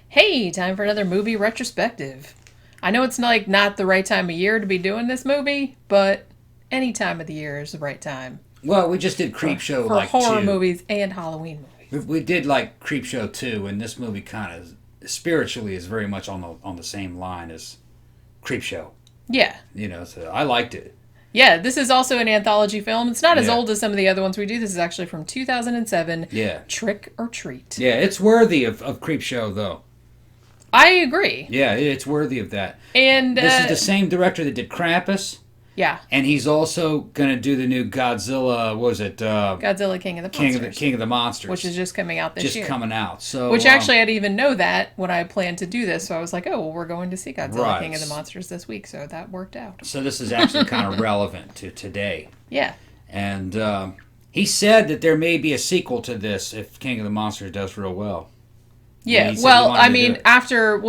Hey, time for another movie retrospective. I know it's like not the right time of year to be doing this movie, but any time of the year is the right time Well, we just did Creep Show for like horror two. movies and Halloween movies. We did like Creep Show 2, and this movie kind of spiritually is very much on the same line as Creep Show. Yeah. So I liked it. Yeah, this is also an anthology film. It's not as Yeah. old as some of the other ones we do. This is actually from 2007. Yeah. Trick or Treat. Yeah, it's worthy of Creep Show though. I agree. Yeah, it's worthy of that. And This is the same director that did Krampus, yeah, and he's also gonna do the new Godzilla. What was it? Godzilla King of the Monsters, King of the Monsters, which is just coming out this just year. coming out. So Which actually, I didn't even know that when I planned to do this. So I was like, oh, well, we're going to see Godzilla Right. King of the Monsters this week. So that worked out. So this is actually kind of relevant to today. Yeah. And he said that there may be a sequel to this if King of the Monsters does real well. Yeah. He said he Well, wanted I to do mean,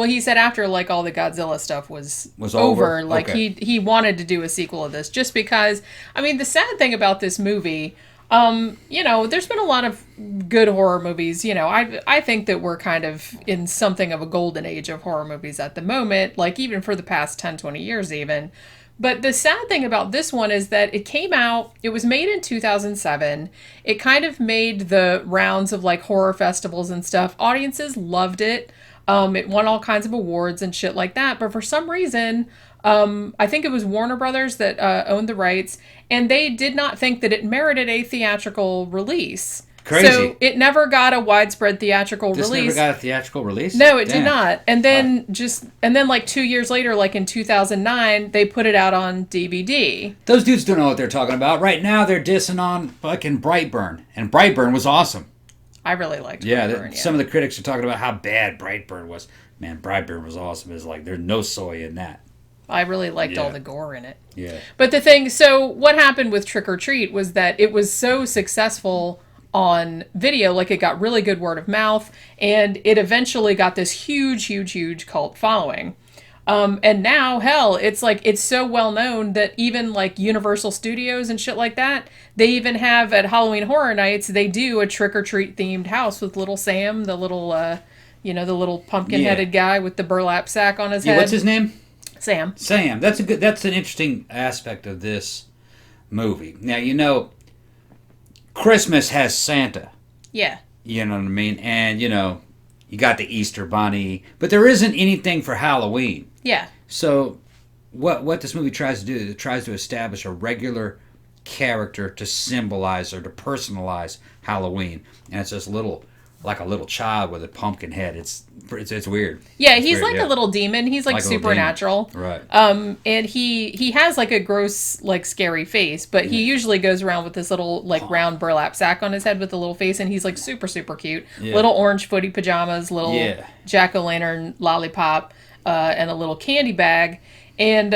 it. he said after like all the Godzilla stuff was over? like Okay. he wanted to do a sequel of this just because, I mean, the sad thing about this movie, there's been a lot of good horror movies. I think that we're kind of in something of a golden age of horror movies at the moment, like even for the past 10, 20 years even. But the sad thing about this one is that it was made in 2007. It kind of made the rounds of like horror festivals and stuff. Audiences loved it. It won all kinds of awards and shit like that. But for some reason, I think it was Warner Brothers that owned the rights, and they did not think that it merited a theatrical release. Crazy. So it never got a widespread theatrical This release. never got a theatrical release? No, it Damn. did not. And then like 2 years later, like in 2009, they put it out on DVD. Those dudes don't know what they're talking about. Right now, they're dissing on fucking Brightburn. And Brightburn was awesome. I really liked Yeah, Brightburn, some of the critics are talking about how bad Brightburn was. Man, Brightburn was awesome. It's like, there's no soy in that. I really liked all Yeah. the gore in it. Yeah. But so what happened with Trick or Treat was that it was so successful on video, like it got really good word of mouth, and it eventually got this huge, huge, huge cult following. And now, hell, it's so well known that even like Universal Studios and shit like that, they even have at Halloween Horror Nights, they do a trick or treat themed house with little Sam, the little, the little pumpkin headed guy with the burlap sack on his head. What's his name? Sam. Sam. That's an interesting aspect of this movie. Now, Christmas has Santa. Yeah. You know what I mean? And, you got the Easter Bunny. But there isn't anything for Halloween. Yeah. So, what this movie tries to do is it tries to establish a regular character to symbolize or to personalize Halloween. And it's this like a little child with a pumpkin head. It's weird. Yeah, It's he's weird, like yeah. a little demon. He's like Like a little supernatural. demon. Right. And he has like a gross, like scary face, but he usually goes around with this little like round burlap sack on his head with a little face, and he's like super, super cute. Yeah. Little orange footy pajamas, little Yeah. jack-o'-lantern lollipop, and a little candy bag. And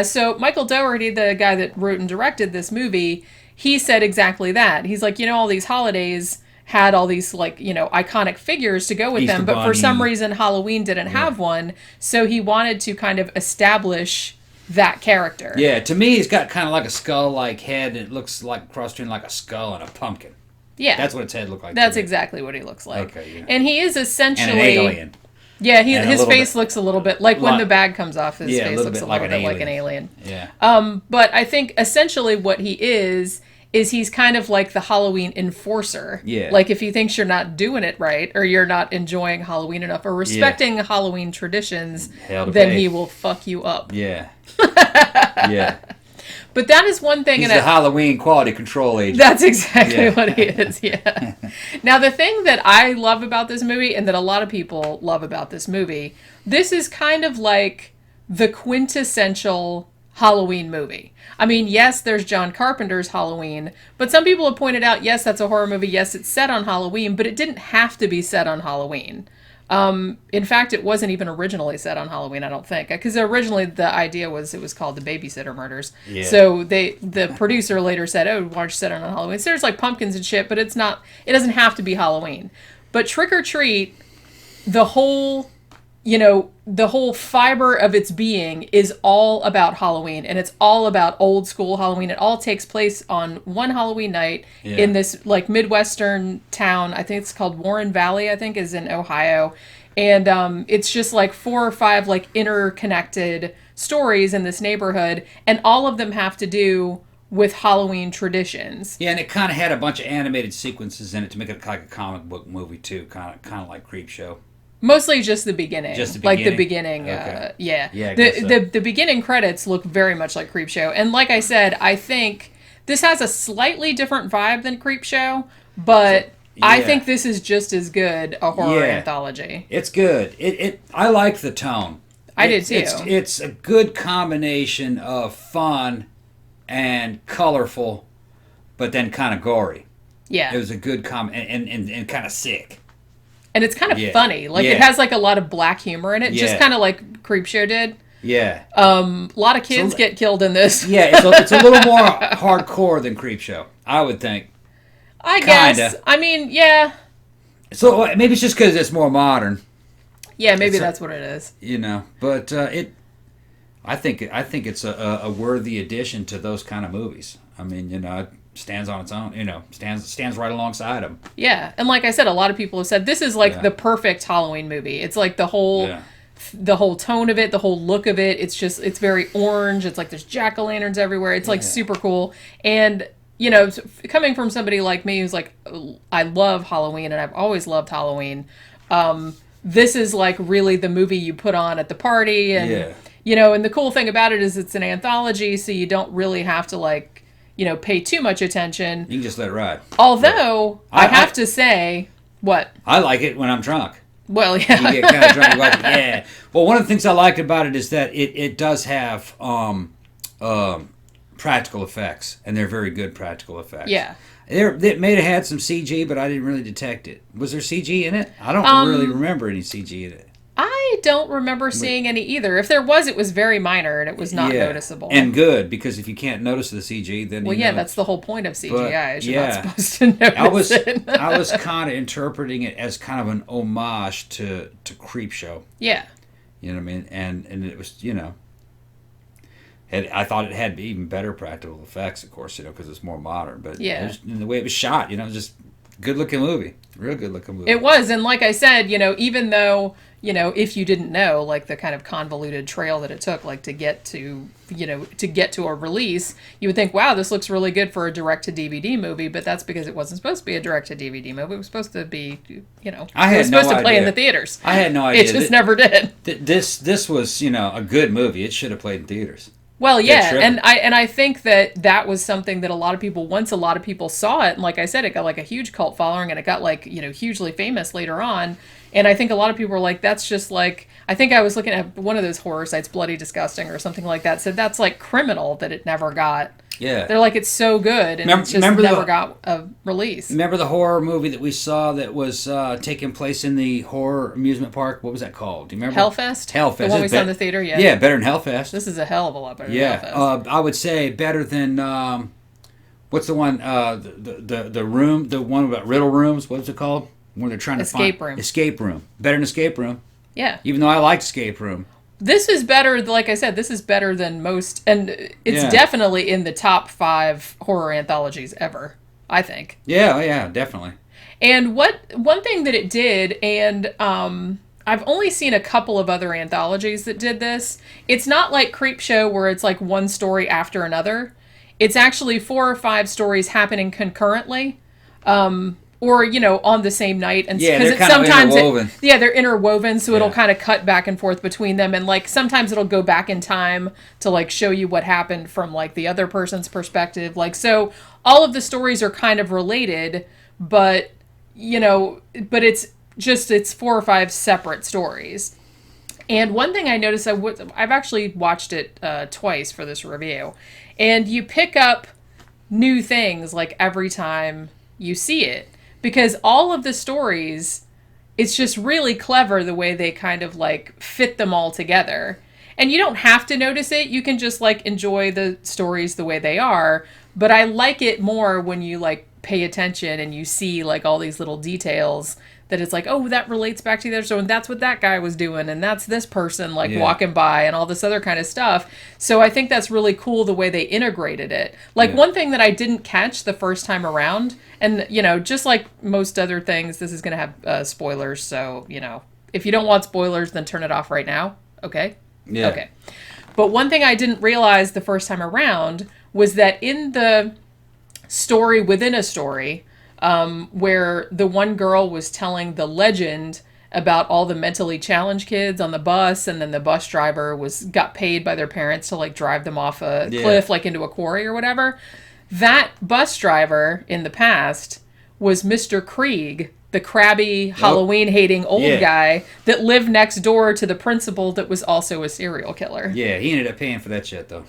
so Michael Dougherty, the guy that wrote and directed this movie, he said exactly that. He's like, all these holidays had all these like iconic figures to go with Easter them, but for Bunny. some reason Halloween didn't have one, so he wanted to kind of establish that character. Yeah, to me, he's got kind of like a skull-like head. It looks like cross between like a skull and a pumpkin. Yeah, That's what its head looked like. that's to me. exactly what he looks like. Okay, yeah. And he is essentially And an alien. Yeah, And a his little face bit- looks a little bit like when Lot- the bag comes off. His Yeah, a face little looks bit a like little an bit like an alien. Yeah. But I think essentially what he is he's kind of like the Halloween enforcer. Yeah. Like if he thinks you're not doing it right, or you're not enjoying Halloween enough, or respecting Halloween traditions, Hell to then pay. he will fuck you up. Yeah. Yeah. But that is one thing. He's and the Halloween quality control agent. That's exactly Yeah. what he is, yeah. Now, the thing that I love about this movie, and that a lot of people love about this movie, this is kind of like the quintessential Halloween movie. I mean, yes, there's John Carpenter's Halloween, but some people have pointed out, yes, that's a horror movie, yes, it's set on Halloween, but it didn't have to be set on Halloween. In fact, it wasn't even originally set on Halloween, I don't think, because originally the idea was it was called the Babysitter Murders. Yeah. So the producer later said, "Oh, why don't you set it on Halloween?" So there's like pumpkins and shit, but it's not. It doesn't have to be Halloween. But Trick or Treat, the whole the whole fiber of its being is all about Halloween, and it's all about old school Halloween. It all takes place on one Halloween night in this like Midwestern town. I think it's called Warren Valley, I think is in Ohio. And it's just like 4 or 5 like interconnected stories in this neighborhood, and all of them have to do with Halloween traditions. Yeah, and it kind of had a bunch of animated sequences in it to make it like a comic book movie too, kind of like Creepshow. Mostly just the beginning. Just the beginning? Like the beginning, Okay. yeah. Yeah, I The, guess so. the beginning credits look very much like Creepshow. And like I said, I think this has a slightly different vibe than Creepshow, but I Yeah. think this is just as good a horror Yeah. anthology. It's good. I like the tone. I did too. It's a good combination of fun and colorful, but then kind of gory. Yeah. It was a good and kind of sick. And it's kind of Yeah. funny. Like Yeah. it has like a lot of black humor in it, just Yeah. kind of like Creepshow did. Yeah. A lot of kids get killed in this. Yeah, it's a little more hardcore than Creepshow, I would think. I guess. I mean, yeah. So maybe it's just because it's more modern, Yeah, maybe that's what it is. But I think it's a worthy addition to those kind of movies. I mean, it stands on its own. Stands right alongside them. Yeah, and like I said, a lot of people have said this is like Yeah. the perfect Halloween movie. It's like the whole tone of it, the whole look of it. It's very orange. It's like there's jack-o'-lanterns everywhere. It's like super cool. And coming from somebody like me who's like, I love Halloween and I've always loved Halloween. This is like really the movie you put on at the party, and and the cool thing about it is it's an anthology, so you don't really have to like pay too much attention. You can just let it ride. Although I have to say, what? I like it when I'm drunk. Well, yeah. You get kind of drunk. Like, yeah. Well, one of the things I liked about it is that it does have practical effects, and they're very good practical effects. Yeah. It may have had some CG, but I didn't really detect it. Was there CG in it? I don't really remember any CG in it. I don't remember seeing any either. If there was, it was very minor, and it was not noticeable. And good, because if you can't notice the CG, then that's the whole point of CGI. But, You're not supposed to notice it. I was kind of interpreting it as kind of an homage to Creepshow. Yeah. You know what I mean? And it was, I thought it had even better practical effects, of course, because it's more modern. But and the way it was shot, just good looking movie, real good looking movie. It was, and like I said, even though if you didn't know, like the kind of convoluted trail that it took, like to get to a release, you would think, wow, this looks really good for a direct to DVD movie. But that's because it wasn't supposed to be a direct to DVD movie. It was supposed to be, I was supposed to play in the theaters. I had no idea. It just never did. This was a good movie. It should have played in theaters. Well, yeah, and I think that was something that once a lot of people saw it, and like I said, it got like a huge cult following, and it got like hugely famous later on. And I think a lot of people were like, that's just like, I think I was looking at one of those horror sites, Bloody Disgusting or something like that, said that's like criminal that it never got. Yeah. They're like, it's so good, and it just never got a release. Remember the horror movie that we saw that was taking place in the horror amusement park? What was that called? Do you remember? Hellfest? Hellfest. The one we saw in the theater, yeah. Yeah, better than Hellfest. This is a hell of a lot better than Hellfest. I would say better than, what's the one, the room, the one about riddle rooms, what's it called? When they're trying to Escape Room. Escape Room. Better than Escape Room. Yeah. Even though I liked Escape Room. This is better, like I said, this is better than most, and it's definitely in the top 5 horror anthologies ever, I think. Yeah, definitely. And one thing that it did, and I've only seen a couple of other anthologies that did this, it's not like Creepshow where it's like one story after another. It's actually 4 or 5 stories happening concurrently. Or, on the same night. And they're kind of interwoven. They're interwoven, so it'll kind of cut back and forth between them. And, like, sometimes it'll go back in time to, like, show you what happened from, like, the other person's perspective. Like, so all of the stories are kind of related, but, but it's 4 or 5 separate stories. And one thing I noticed, I've actually watched it twice for this review, and you pick up new things, like, every time you see it. Because all of the stories, it's just really clever the way they kind of like fit them all together. And you don't have to notice it. You can just like enjoy the stories the way they are. But I like it more when you like pay attention and you see like all these little details that it's like, oh, that relates back to the other show, and that's what that guy was doing, and that's this person like Yeah. walking by, and all this other kind of stuff. So I think that's really cool the way they integrated it. Like one thing that I didn't catch the first time around, and you know, just like most other things, this is going to have spoilers. So you know, if you don't want spoilers, then turn it off right now. Okay. Yeah. Okay. But one thing I didn't realize the first time around was that in the story within a story, where the one girl was telling the legend about all the mentally challenged kids on the bus, and then the bus driver got paid by their parents to like drive them off a cliff, like into a quarry or whatever. That bus driver in the past was Mr. Krieg, the crabby, Halloween-hating old guy that lived next door to the principal that was also a serial killer. Yeah, he ended up paying for that shit, though.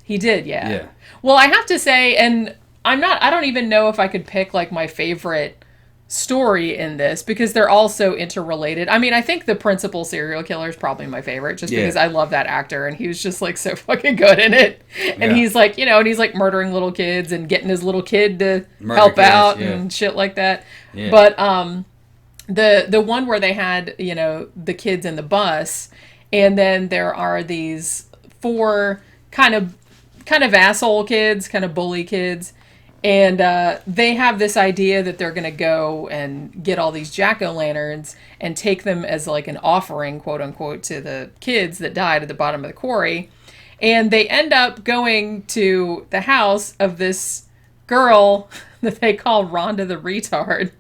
He did, yeah. Yeah. Well, I have to say, and I don't even know if I could pick, like, my favorite story in this, because they're all so interrelated. I mean, I think the principal serial killer is probably my favorite, just because I love that actor, and he was just, like, so fucking good in it. And he's, like, you know, and he's, like, murdering little kids and getting his little kid to help out and shit like that. Yeah. But the one where they had, you know, the kids in the bus, and then there are these 4 kind of asshole kids, kind of bully kids, and they have this idea that they're going to go and get all these jack-o'-lanterns and take them as like an offering, quote unquote, to the kids that died at the bottom of the quarry. And they end up going to the house of this girl that they call Rhonda the retard.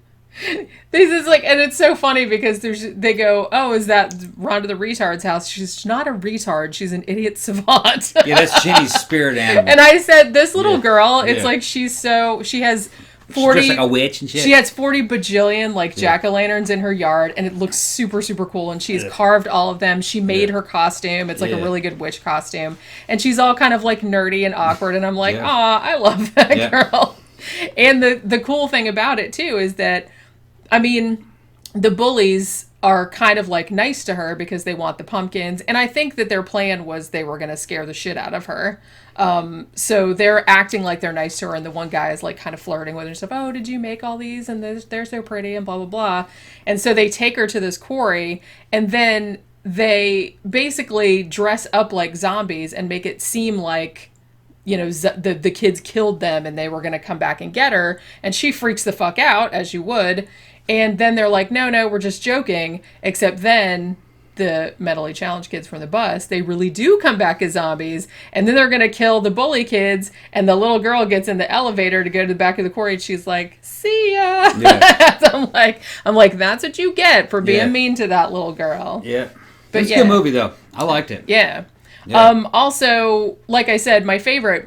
This is like, and it's so funny because they go, oh, is that Rhonda the retard's house? She's not a retard. She's an idiot savant. Yeah, that's Jenny's spirit animal. And I said, this little girl, it's like she has 40. She's just like a witch and shit. She has 40 bajillion like jack-o'-lanterns in her yard, and it looks super, super cool. And she's carved all of them. She made her costume. It's like a really good witch costume. And she's all kind of like nerdy and awkward. And I'm like, aw, I love that girl. And the cool thing about it too is that, I mean, the bullies are kind of like nice to her because they want the pumpkins. And I think that their plan was they were going to scare the shit out of her. So they're acting like they're nice to her. And the one guy is like kind of flirting with her and stuff. Oh, did you make all these? And they're so pretty and blah, blah, blah. And so they take her to this quarry, and then they basically dress up like zombies and make it seem like, you know, the kids killed them and they were going to come back and get her. And she freaks the fuck out, as you would. And then they're like, no, we're just joking. Except then the mentally challenged kids from the bus, they really do come back as zombies. And then they're going to kill the bully kids. And the little girl gets in the elevator to go to the back of the quarry. And she's like, see ya. Yeah. So I'm like, that's what you get for being mean to that little girl. Yeah. But it's a good movie, though. I liked it. Yeah. Yeah. Also, like I said, my favorite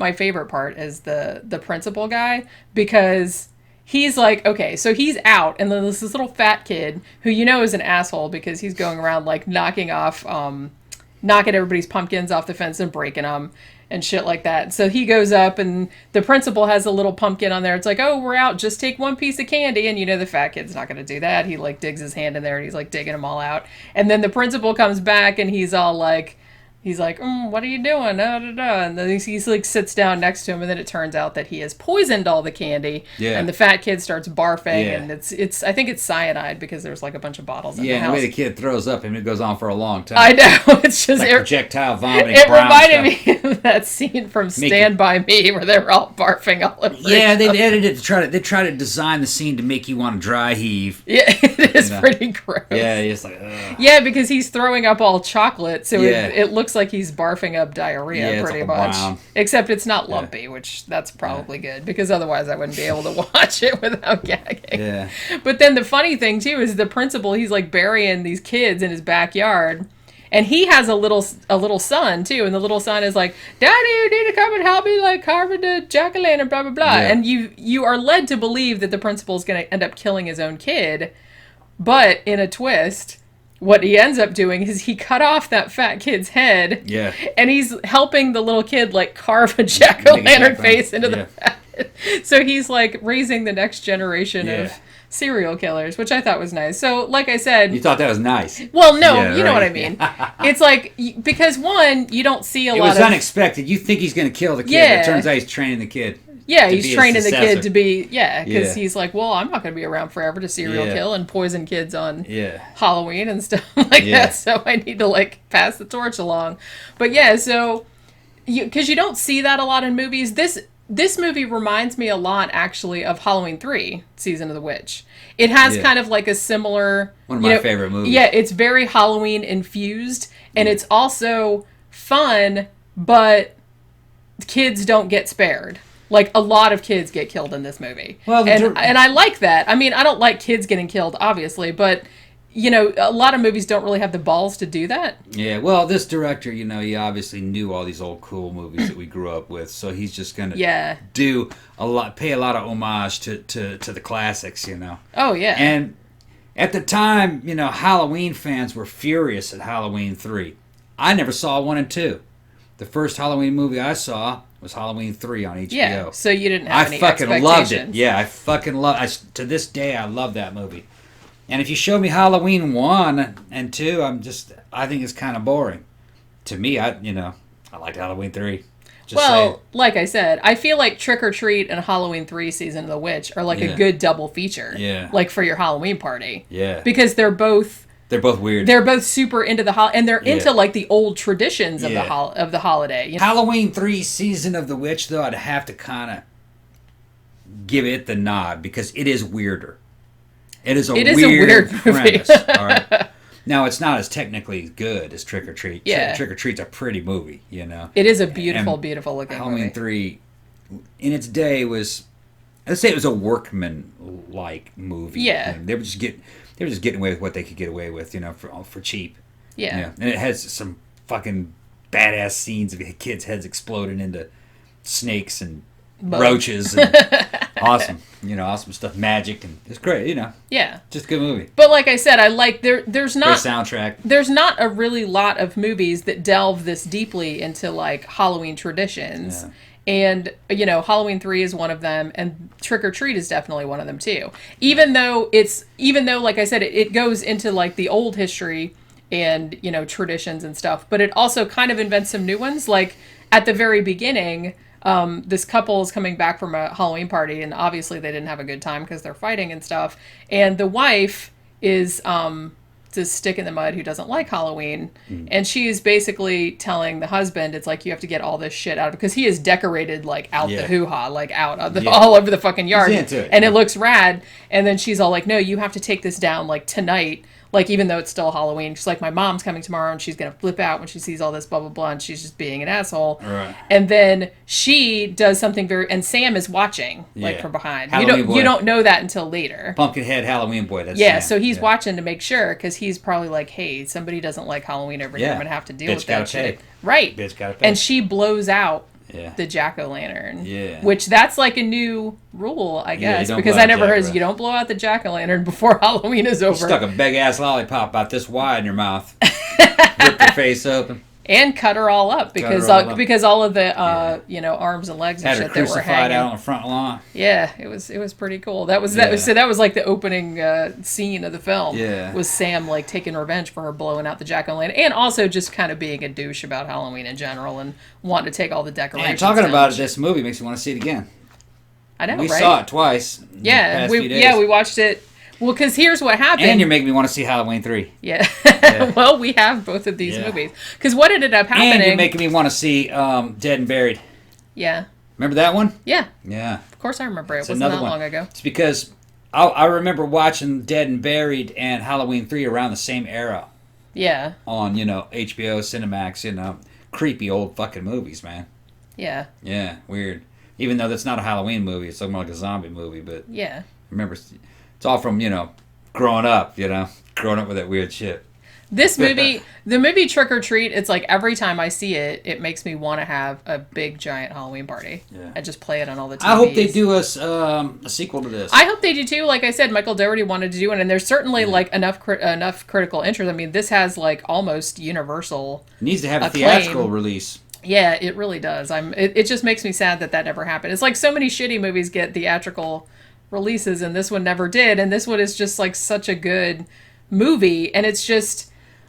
part is the principal guy, because he's like, okay, so he's out, and then there's this little fat kid who you know is an asshole because he's going around like knocking everybody's pumpkins off the fence and breaking them and shit like that. So he goes up, and the principal has a little pumpkin on there. It's like, oh, we're out, just take one piece of candy. And you know the fat kid's not going to do that. He like digs his hand in there and he's like digging them all out. And then the principal comes back and he's all like, what are you doing? And then he like sits down next to him, and then it turns out that he has poisoned all the candy. Yeah. And the fat kid starts barfing, and it's I think it's cyanide because there's like a bunch of bottles in the house. Yeah, the way the kid throws up, and it goes on for a long time. I know. It's just like projectile vomiting. It reminded me of that scene from Stand By Me where they were all barfing all over. Yeah, they edited it they try to design the scene to make you want to dry heave. Yeah, it is pretty gross. Yeah, it's like, ugh. Yeah, because he's throwing up all chocolate, so it looks like he's barfing up diarrhea pretty much. Brown. Except it's not lumpy, which that's probably good, because otherwise I wouldn't be able to watch it without gagging. Yeah. But then the funny thing too is the principal, he's like burying these kids in his backyard. And he has a little son too, and the little son is like, "Daddy, you need to come and help me like carving the jack-o'-lantern, blah blah blah." Yeah. And you are led to believe that the principal is going to end up killing his own kid, but in a twist, what he ends up doing is he cut off that fat kid's head. Yeah. And he's helping the little kid like carve a jack-o'-lantern face into the fat kid. So he's like raising the next generation of serial killers, which I thought was nice. So, like I said... You thought that was nice? Well, no, you know what I mean. It's like, because one, you don't see a lot of... It was unexpected. You think he's going to kill the kid, but it turns out he's training the kid. Yeah, to he's be a training the kid successor. to be, because Yeah. he's like, well, I'm not going to be around forever to serial Yeah. kill and poison kids on Yeah. Halloween and stuff like Yeah. that, so I need to, like, pass the torch along. But yeah, so, because you don't see that a lot in movies, this movie reminds me a lot, actually, of Halloween 3, Season of the Witch. It has Yeah. kind of like a similar... One of my favorite movies. Yeah, it's very Halloween infused, and it's also fun, but kids don't get spared. Like, a lot of kids get killed in this movie. Well, and I like that. I mean, I don't like kids getting killed, obviously, but, a lot of movies don't really have the balls to do that. Yeah, well, this director, he obviously knew all these old cool movies that we grew up with, so he's just gonna pay a lot of homage to the classics, Oh, yeah. And at the time, Halloween fans were furious at Halloween 3. I never saw 1 and 2. The first Halloween movie I saw was Halloween 3 on HBO. Yeah, so you didn't have any fucking loved it. expectations. Yeah, I fucking love. To this day, I love that movie. And if you show me Halloween 1 and 2, I think it's kind of boring. To me, I liked Halloween 3. Just saying. Like I said, I feel like Trick or Treat and Halloween 3 Season of the Witch are like a good double feature. Yeah. Like for your Halloween party. Yeah. Because they're both weird. They're both super into and they're into like the old traditions of the holiday. Halloween 3 Season of the Witch, though, I'd have to kind of give it the nod because it is weirder. It is a weird premise. All right. Now, it's not as technically good as Trick or Treat. Yeah. Trick or Treat's a pretty movie, It is a beautiful, beautiful looking Halloween movie. 3, in its day, let's say it was a workman-like movie. Yeah. They were just getting away with what they could get away with, for cheap. Yeah. And it has some fucking badass scenes of kids' heads exploding into snakes and roaches and awesome stuff, magic, and it's great, Yeah. just a good movie. But like I said, I like there's not Great soundtrack. There's not a really lot of movies that delve this deeply into like Halloween traditions. Yeah. And Halloween 3 is one of them, and Trick or Treat is definitely one of them too. Even though like I said, it goes into like the old history and traditions and stuff, but it also kind of invents some new ones. Like at the very beginning, this couple is coming back from a Halloween party, and obviously they didn't have a good time because they're fighting and stuff. And the wife is this stick in the mud who doesn't like Halloween, and she's basically telling the husband, it's like, you have to get all this shit out, because he is decorated like out the hoo-ha, like out all over the fucking yard. He's into it, and it looks rad. And then she's all like, no, you have to take this down like tonight. Like, even though it's still Halloween, she's like, my mom's coming tomorrow and she's going to flip out when she sees all this blah, blah, blah, and she's just being an asshole. Right. And then she does something and Sam is watching, like, from behind. You don't know that until later. Pumpkinhead Halloween boy, that's Yeah, Sam. so he's watching to make sure, because he's probably like, hey, somebody doesn't like Halloween over here. I'm going to have to deal with that shit. Right. Bitch gotta pay. And she blows out Yeah. the jack-o'-lantern. Yeah. Which that's like a new rule, I Yeah, you guess. don't Because blow I out never heard jack-o'-lantern. you don't blow out the jack-o'-lantern before Halloween is over. You stuck a big ass lollipop about this wide in your mouth. Ripped her face open. And cut her all up because all of the arms and legs and Had her shit that were crucified hanging out on the front lawn. Yeah, it was pretty cool. That was Yeah. that was like the opening scene of the film. Yeah. Was Sam like taking revenge for her blowing out the jack-o'-lantern, and also just kind of being a douche about Halloween in general and wanting to take all the decorations. And talking down. about it, this movie makes me want to see it again. I know, We right? saw it twice. in the Yeah, past few days. we watched it. Well, because here's what happened. And you're making me want to see Halloween 3. Yeah. Well, we have both of these movies. Because what ended up happening... And you're making me want to see Dead and Buried. Yeah. Remember that one? Yeah. Yeah. Of course I remember it. It's Wasn't another that one. long ago. It's because I remember watching Dead and Buried and Halloween 3 around the same era Yeah. on, HBO, Cinemax, creepy old fucking movies, man. Yeah. Yeah, weird. Even though that's not a Halloween movie, it's more like a zombie movie, but Yeah. remember, it's all from, growing up, growing up with that weird shit. This movie, the movie Trick or Treat, it's like every time I see it, it makes me want to have a big giant Halloween party. Yeah. I just play it on all the TVs. I hope they do a sequel to this. I hope they do too. Like I said, Michael Dougherty wanted to do it, and there's certainly like enough critical interest. I mean, this has like almost universal. It needs to have a acclaim. theatrical release. Yeah, it really does. It just makes me sad that never happened. It's like so many shitty movies get theatrical releases, and this one never did. And this one is just like such a good movie, and it's just.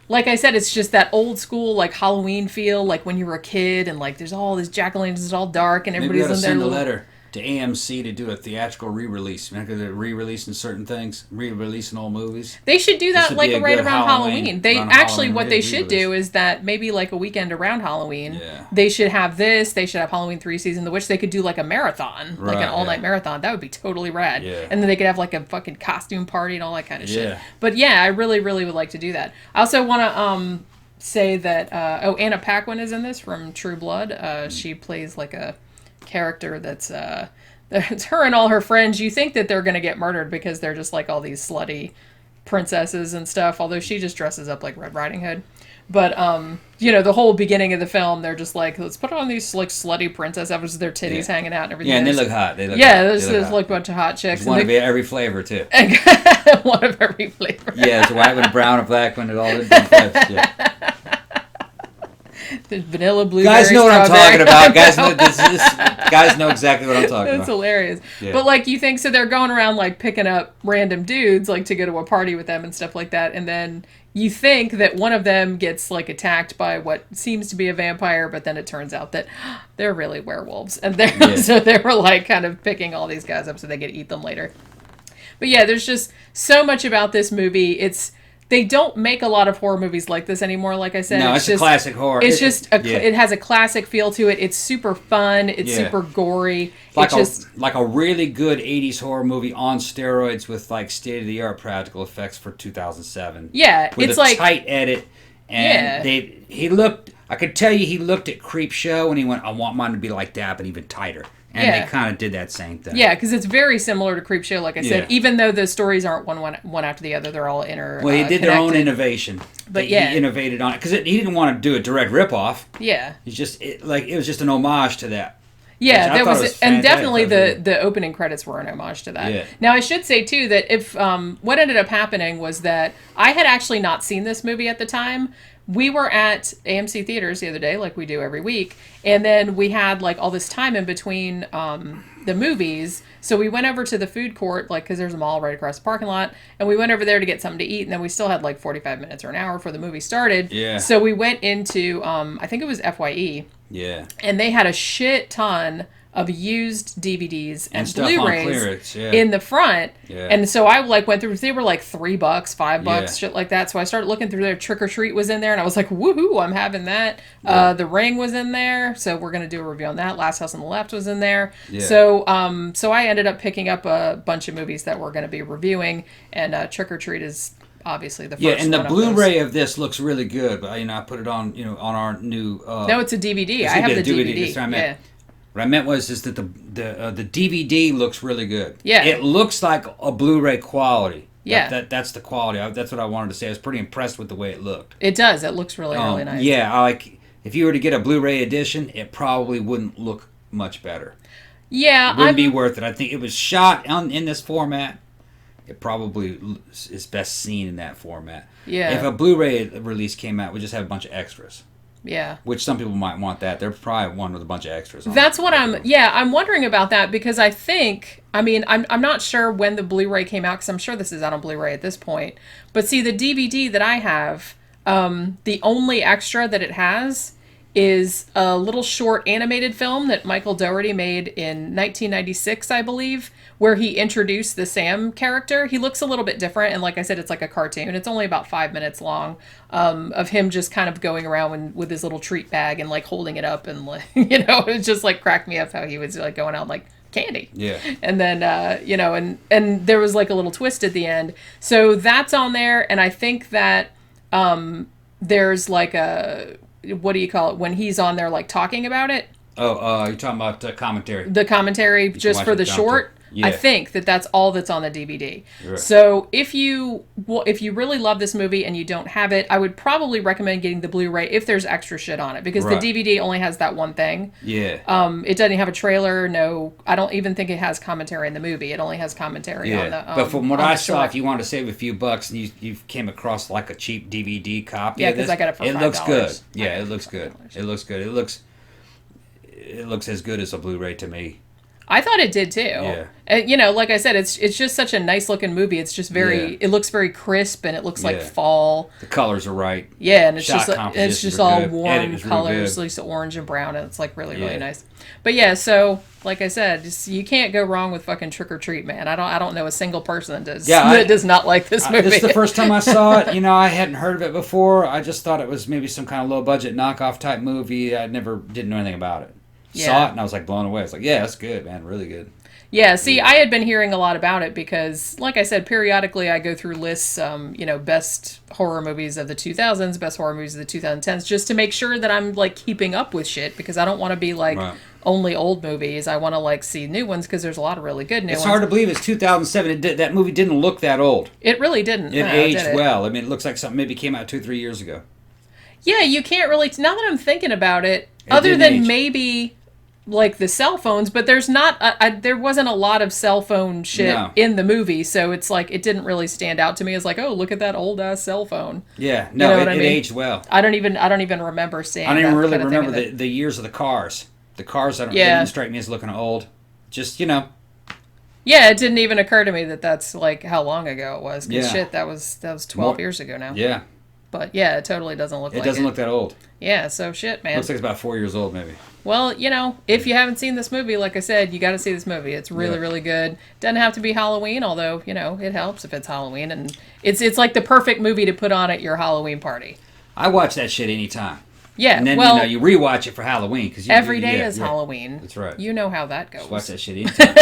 Like I said, it's just that old school, like, Halloween feel, like when you were a kid, and, like, there's all these jack-o'-lanterns, it's all dark, and Maybe we everybody's ought to in their send a little... letter. to AMC to do a theatrical re-release. Because they're re-releasing certain things, re-releasing old movies. They should do that like right around Halloween. They actually, Halloween what they should do is that maybe like a weekend around Halloween, Yeah. they should have this. They should have Halloween 3 season, which they could do like a marathon, like an all-night marathon. That would be totally rad. Yeah. And then they could have like a fucking costume party and all that kind of shit. Yeah. But yeah, I really, really would like to do that. I also want to say that Anna Paquin is in this from True Blood. She plays like a character that's it's her and all her friends. You think that they're gonna get murdered because they're just like all these slutty princesses and stuff, although she just dresses up like Red Riding Hood. But the whole beginning of the film, they're just like, let's put on these like slutty princess outfits with their titties hanging out and everything. Yeah, and they look hot. There's like a bunch of hot chicks. There's one of every flavor too. One of every flavor. Yeah, there's a white one, a brown, a black one, and all the different flavors. Yeah. There's vanilla, blueberry, guys know what I'm talking about. Guys Guys know exactly what I'm talking about. It's hilarious. Yeah. But like you think, so they're going around like picking up random dudes like to go to a party with them and stuff like that, and then you think that one of them gets like attacked by what seems to be a vampire, but then it turns out that they're really werewolves, and so they were like kind of picking all these guys up so they could eat them later. But yeah, there's just so much about this movie. They don't make a lot of horror movies like this anymore, like I said. No, it's just a classic horror. It has a classic feel to it. It's super fun. It's super gory. Like a really good 80s horror movie on steroids with like state-of-the-art practical effects for 2007. Yeah, with it's a like tight edit. And I could tell you he looked at Creepshow and he went, I want mine to be like that, but even tighter. And they kind of did that same thing. Yeah, because it's very similar to Creepshow, like I said. Even though the stories aren't one after the other, they're all Well, he did their own innovation. But he innovated on it because he didn't want to do a direct ripoff. Yeah, it was just an homage to that. Yeah, that was and definitely the opening credits were an homage to that. Yeah. Now I should say too that if what ended up happening was that I had actually not seen this movie at the time. We were at AMC theaters the other day, like we do every week, and then we had like all this time in between the movies. So we went over to the food court, like because there's a mall right across the parking lot, and we went over there to get something to eat, and then we still had like 45 minutes or an hour before the movie started. Yeah. So we went into I think it was FYE. Yeah. And they had a shit ton of used DVDs and stuff Blu-rays on clearance, in the front. Yeah. And so I like went through, they were like $3, $5, Yeah. shit like that. So I started looking through there. Trick or Treat was in there and I was like, woohoo, I'm having that. Yeah. The Ring was in there. So we're going to do a review on that. Last House on the Left was in there. Yeah. So I ended up picking up a bunch of movies that we're going to be reviewing, and Trick or Treat is obviously the first one. Yeah, and the Blu-ray of this looks really good, but I put it on on our new no, it's a DVD. I have the DVD. That's what I meant. What I meant was that the DVD looks really good. Yeah. It looks like a Blu-ray quality. Yeah. That's the quality. That's what I wanted to say. I was pretty impressed with the way it looked. It does. It looks really, really nice. Yeah, if you were to get a Blu-ray edition, it probably wouldn't look much better. Yeah. It wouldn't be worth it. I think it was shot in this format. It probably is best seen in that format. Yeah. If a Blu-ray release came out, we just have a bunch of extras. Yeah. Which some people might want that. They're probably one with a bunch of extras on That's it. what I'm wondering about that because I'm not sure when the Blu-ray came out because I'm sure this is out on Blu-ray at this point. But see, the DVD that I have, the only extra that it has is a little short animated film that Michael Dougherty made in 1996, I believe, where he introduced the Sam character. He looks a little bit different, and like I said, it's like a cartoon. It's only about 5 minutes long, of him just kind of going around with his little treat bag and like holding it up, and like, it just like cracked me up how he was like going out like candy. Yeah. And then and there was like a little twist at the end. So that's on there, and I think that there's like a, what do you call it, when he's on there like talking about it? Oh, you're talking about commentary. The commentary just for the short. Yeah. I think that's all that's on the DVD. Right. So if you really love this movie and you don't have it, I would probably recommend getting the Blu-ray if there's extra shit on it, because Right. the DVD only has that one thing. Yeah. It doesn't have a trailer. No, I don't even think it has commentary in the movie. It only has commentary on the. But from what I saw, short. if you wanted to save a few bucks and you came across like a cheap DVD copy, Yeah, 'cause I got it for It looks $5. good. Yeah, it looks good. It looks good. It looks as good as a Blu-ray to me. I thought it did too. Yeah. You know, like I said, it's just such a nice looking movie. It's just very, it looks very crisp and it looks like fall. The colors are right. Yeah, and it's Shot just all good. warm colors, at least orange and brown, and it's like really nice. But yeah, so like I said, you can't go wrong with fucking Trick or Treat, man. I don't know a single person that does not like this movie. This is the first time I saw it. You know, I hadn't heard of it before. I just thought it was maybe some kind of low budget knockoff type movie. I didn't know anything about it. Saw it and I was like blown away. I was like, yeah, that's good, man, really good. Yeah, see, I had been hearing a lot about it because, like I said, periodically I go through lists, you know, best horror movies of the 2000s, best horror movies of the 2010s, just to make sure that I'm, like, keeping up with shit, because I don't want to be, like, only old movies. I want to, like, see new ones, because there's a lot of really good new ones. It's hard to believe it's 2007. That movie didn't look that old. It really didn't. It aged well. I mean, it looks like something maybe came out 2-3 years ago. Yeah, you can't really... Now that I'm thinking about it other than age. Maybe... like the cell phones, but there's not there wasn't a lot of cell phone shit in the movie, so it's like it didn't really stand out to me as like, oh, look at that old ass cell phone. Yeah, no, you know it aged well. I don't even remember seeing. I don't even really remember the years of the cars. The cars they didn't strike me as looking old. Just Yeah, it didn't even occur to me that that's like how long ago it was. Cause shit, that was 12 years ago now. Yeah. But yeah, it totally doesn't look like it. It doesn't look that old. Yeah, so shit, man. Looks like it's about 4 years old, maybe. Well, you know, if you haven't seen this movie, like I said, you got to see this movie. It's really, really good. Doesn't have to be Halloween, although, you know, it helps if it's Halloween. And it's like the perfect movie to put on at your Halloween party. I watch that shit anytime. Yeah, and then, you rewatch it for Halloween. Cause every day is Halloween. That's right. You know how that goes. Just watch that shit anytime.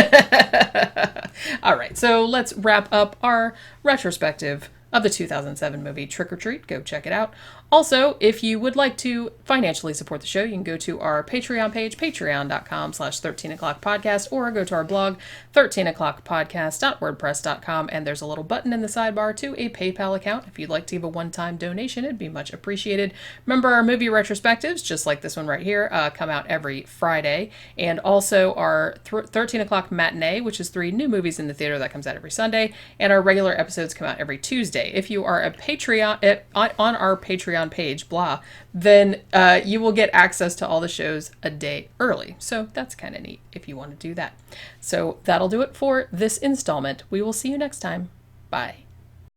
All right, so let's wrap up our retrospective of the 2007 movie Trick or Treat. Go check it out. Also, if you would like to financially support the show, you can go to our Patreon page, patreon.com/13o'clockpodcast, or go to our blog, 13o'clockpodcast.wordpress.com, and there's a little button in the sidebar to a PayPal account. If you'd like to give a one-time donation, it'd be much appreciated. Remember, our movie retrospectives, just like this one right here, come out every Friday, and also our 13 o'clock matinee, which is 3 new movies in the theater that comes out every Sunday, and our regular episodes come out every Tuesday. If you are a Patreon on our Patreon page, then you will get access to all the shows a day early. So that's kind of neat if you want to do that. So that'll do it for this installment. We will see you next time. Bye.